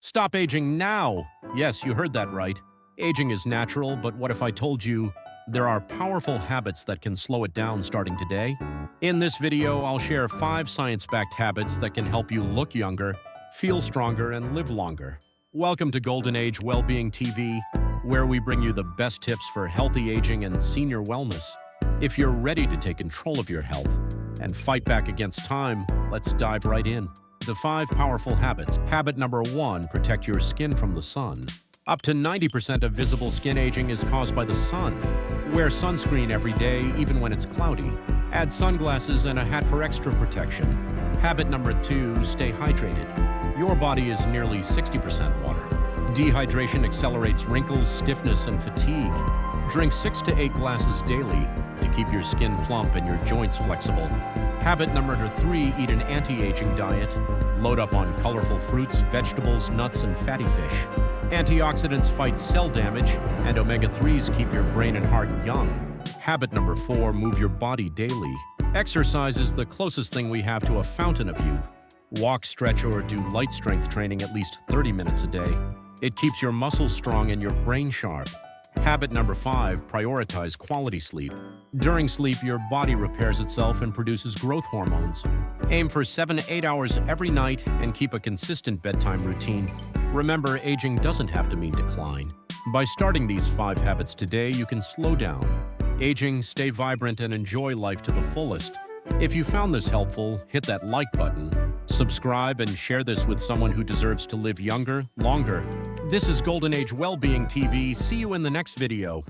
Stop aging now! Yes, you heard that right. Aging is natural, but what if I told you there are powerful habits that can slow it down starting today? In this video, I'll share 5 science-backed habits that can help you look younger, feel stronger, and live longer. Welcome to Golden Age Wellbeing TV, where we bring you the best tips for healthy aging and senior wellness. If you're ready to take control of your health and fight back against time, let's dive right in. The 5 powerful habits. Habit number 1, protect your skin from the sun. Up to 90% of visible skin aging is caused by the sun. Wear sunscreen every day, even when it's cloudy. Add sunglasses and a hat for extra protection. Habit number 2, stay hydrated. Your body is nearly 60% water. Dehydration accelerates wrinkles, stiffness, and fatigue. Drink 6 to 8 glasses daily to keep your skin plump and your joints flexible. Habit number 3, eat an anti-aging diet. Load up on colorful fruits, vegetables, nuts, and fatty fish. Antioxidants fight cell damage, and omega-3s keep your brain and heart young. Habit number 4, move your body daily. Exercise is the closest thing we have to a fountain of youth. Walk, stretch, or do light strength training at least 30 minutes a day. It keeps your muscles strong and your brain sharp. Habit number 5, prioritize quality sleep. During sleep, your body repairs itself and produces growth hormones. Aim for 7 to 8 hours every night and keep a consistent bedtime routine. Remember, aging doesn't have to mean decline. By starting these 5 habits today, you can slow down aging, stay vibrant, and enjoy life to the fullest. If you found this helpful, hit that like button, subscribe, and share this with someone who deserves to live younger, longer. This is Golden Age Wellbeing TV. See you in the next video.